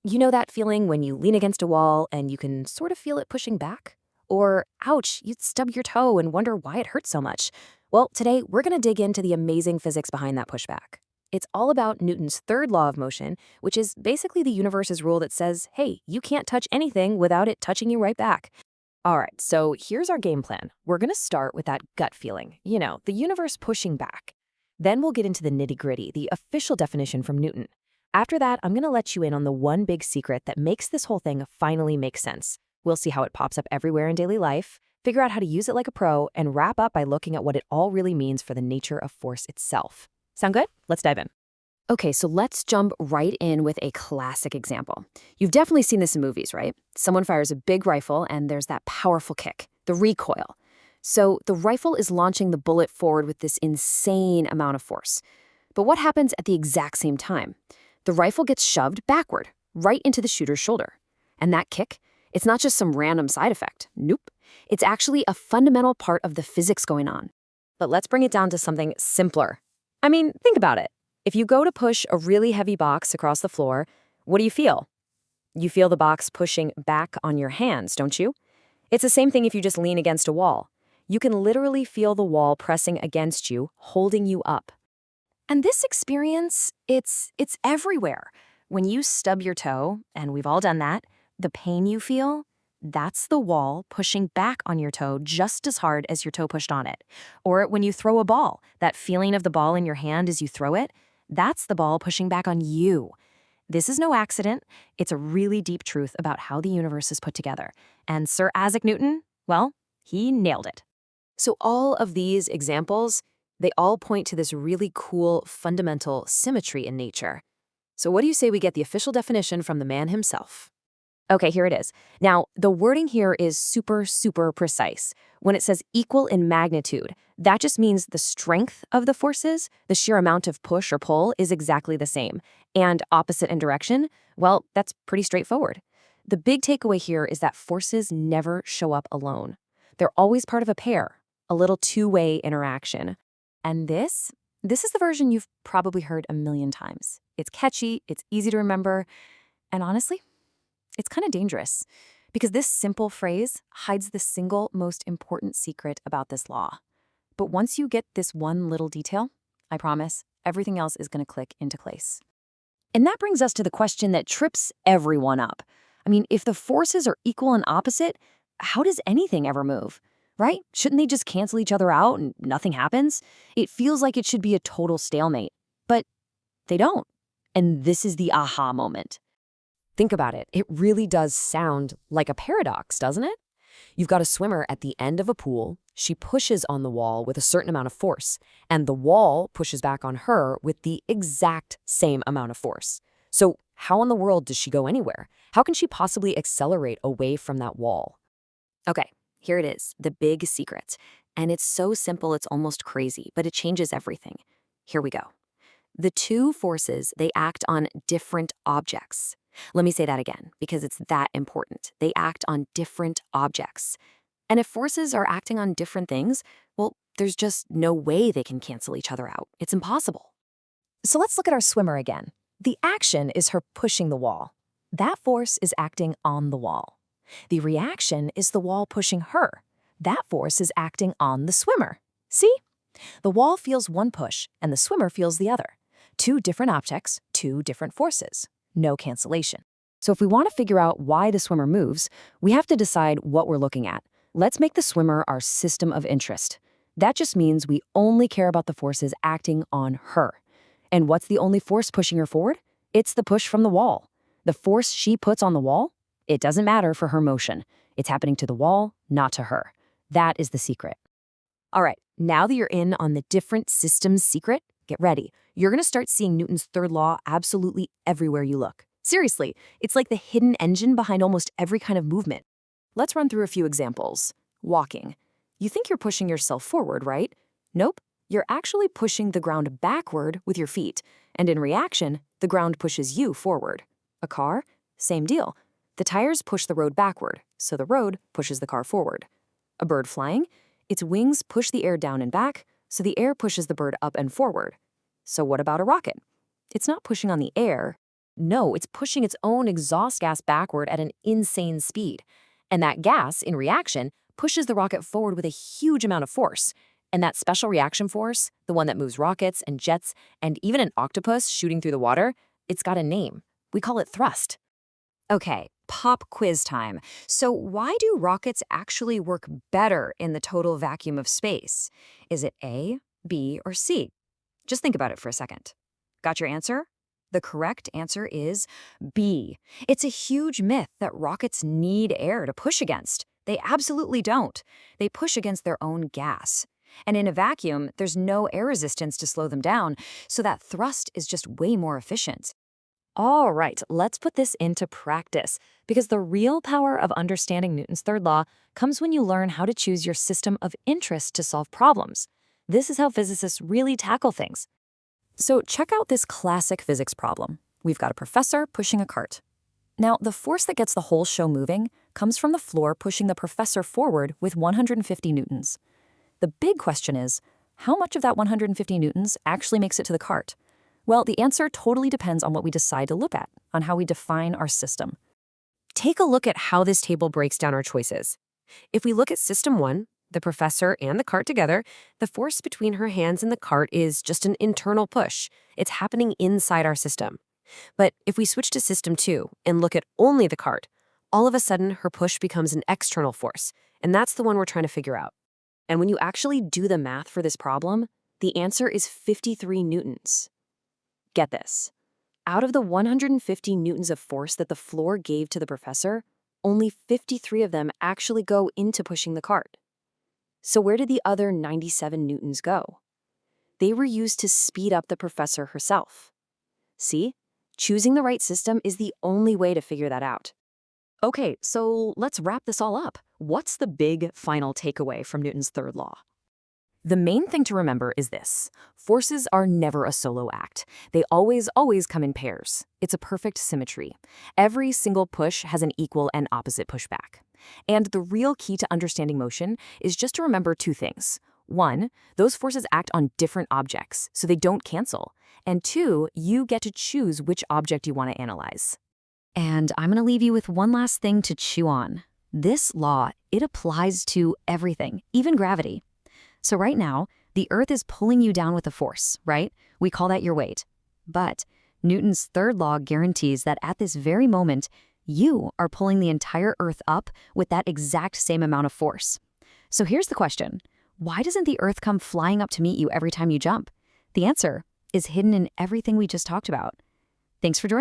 You know that feeling when you lean against a wall and you can sort of feel it pushing back? Or, ouch, you'd stub your toe and wonder why it hurts so much. Well, today we're going to dig into the amazing physics behind that pushback. It's all about Newton's third law of motion, which is basically the universe's rule that says, hey, you can't touch anything without it touching you right back. All right, so here's our game plan. We're going to start with that gut feeling, the universe pushing back. Then we'll get into the nitty-gritty, the official definition from Newton. After that, I'm going to let you in on the one big secret that makes this whole thing finally make sense. We'll see how it pops up everywhere in daily life, figure out how to use it like a pro, and wrap up by looking at what it all really means for the nature of force itself. Sound good? Let's dive in. Okay, so let's jump right in with a classic example. You've definitely seen this in movies, right? Someone fires a big rifle and there's that powerful kick, the recoil. So the rifle is launching the bullet forward with this insane amount of force. But what happens at the exact same time? The rifle gets shoved backward, right into the shooter's shoulder. And that kick, it's not just some random side effect. Nope. It's actually a fundamental part of the physics going on. But let's bring it down to something simpler. I mean, think about it. If you go to push a really heavy box across the floor, what do you feel? You feel the box pushing back on your hands, don't you? It's the same thing if you just lean against a wall. You can literally feel the wall pressing against you, holding you up. And this experience, it's everywhere. When you stub your toe, and we've all done that, the pain you feel, that's the wall pushing back on your toe just as hard as your toe pushed on it. Or when you throw a ball, that feeling of the ball in your hand as you throw it, that's the ball pushing back on you. This is no accident. It's a really deep truth about how the universe is put together. And Sir Isaac Newton, well, he nailed it. So all of these examples, they all point to this really cool fundamental symmetry in nature. So what do you say we get the official definition from the man himself? Okay, here it is. Now, the wording here is super, super precise. When it says equal in magnitude, that just means the strength of the forces, the sheer amount of push or pull, is exactly the same. And opposite in direction, well, that's pretty straightforward. The big takeaway here is that forces never show up alone. They're always part of a pair, a little two-way interaction. And this is the version you've probably heard a million times. It's catchy, it's easy to remember, and honestly, it's kind of dangerous because this simple phrase hides the single most important secret about this law. But once you get this one little detail, I promise, everything else is going to click into place. And that brings us to the question that trips everyone up. I mean, if the forces are equal and opposite, how does anything ever move? Right? Shouldn't they just cancel each other out and nothing happens? It feels like it should be a total stalemate, but they don't. And this is the aha moment. Think about it. It really does sound like a paradox, doesn't it? You've got a swimmer at the end of a pool. She pushes on the wall with a certain amount of force, and the wall pushes back on her with the exact same amount of force. So how in the world does she go anywhere? How can she possibly accelerate away from that wall? Okay, here it is, the big secret. And it's so simple it's almost crazy, but it changes everything. Here we go. The two forces, they act on different objects. Let me say that again, because it's that important. They act on different objects. And if forces are acting on different things, well, there's just no way they can cancel each other out. It's impossible. So let's look at our swimmer again. The action is her pushing the wall. That force is acting on the wall. The reaction is the wall pushing her. That force is acting on the swimmer. See? The wall feels one push, and the swimmer feels the other. Two different objects, two different forces. No cancellation. So if we want to figure out why the swimmer moves, we have to decide what we're looking at. Let's make the swimmer our system of interest. That just means we only care about the forces acting on her. And what's the only force pushing her forward? It's the push from the wall. The force she puts on the wall, it doesn't matter for her motion. It's happening to the wall, not to her. That is the secret. All right, now that you're in on the different systems secret, get ready. You're going to start seeing Newton's third law absolutely everywhere you look. Seriously, it's like the hidden engine behind almost every kind of movement. Let's run through a few examples. Walking. You think you're pushing yourself forward, right? Nope. You're actually pushing the ground backward with your feet. And in reaction, the ground pushes you forward. A car? Same deal. The tires push the road backward, so the road pushes the car forward. A bird flying? Its wings push the air down and back, so the air pushes the bird up and forward. So what about a rocket? It's not pushing on the air, No, it's pushing its own exhaust gas backward at an insane speed. And that gas, in reaction, pushes the rocket forward with a huge amount of force. And that special reaction force, the one that moves rockets and jets and even an octopus shooting through the water, it's got a name. We call it thrust. Okay, pop quiz time. So why do rockets actually work better in the total vacuum of space? Is it A, B, or C? Just think about it for a second. Got your answer? The correct answer is B. It's a huge myth that rockets need air to push against. They absolutely don't. They push against their own gas. And in a vacuum, there's no air resistance to slow them down, so that thrust is just way more efficient. All right, let's put this into practice, because the real power of understanding Newton's third law comes when you learn how to choose your system of interest to solve problems. This is how physicists really tackle things. So check out this classic physics problem. We've got a professor pushing a cart. Now, the force that gets the whole show moving comes from the floor pushing the professor forward with 150 newtons. The big question is, how much of that 150 newtons actually makes it to the cart? Well, the answer totally depends on what we decide to look at, on how we define our system. Take a look at how this table breaks down our choices. If we look at system 1, the professor and the cart together, the force between her hands and the cart is just an internal push. It's happening inside our system. But if we switch to system 2 and look at only the cart, all of a sudden her push becomes an external force, and that's the one we're trying to figure out. And when you actually do the math for this problem, the answer is 53 newtons. Get this. Out of the 150 newtons of force that the floor gave to the professor, only 53 of them actually go into pushing the cart. So where did the other 97 newtons go? They were used to speed up the professor herself. See? Choosing the right system is the only way to figure that out. Okay, so let's wrap this all up. What's the big final takeaway from Newton's third law? The main thing to remember is this. Forces are never a solo act. They always come in pairs. It's a perfect symmetry. Every single push has an equal and opposite pushback. And the real key to understanding motion is just to remember two things. 1, those forces act on different objects, so they don't cancel. And 2, you get to choose which object you want to analyze. And I'm going to leave you with one last thing to chew on. This law, it applies to everything, even gravity. So right now, the Earth is pulling you down with a force, right? We call that your weight. But Newton's third law guarantees that at this very moment, you are pulling the entire Earth up with that exact same amount of force. So here's the question. Why doesn't the Earth come flying up to meet you every time you jump? The answer is hidden in everything we just talked about. Thanks for joining.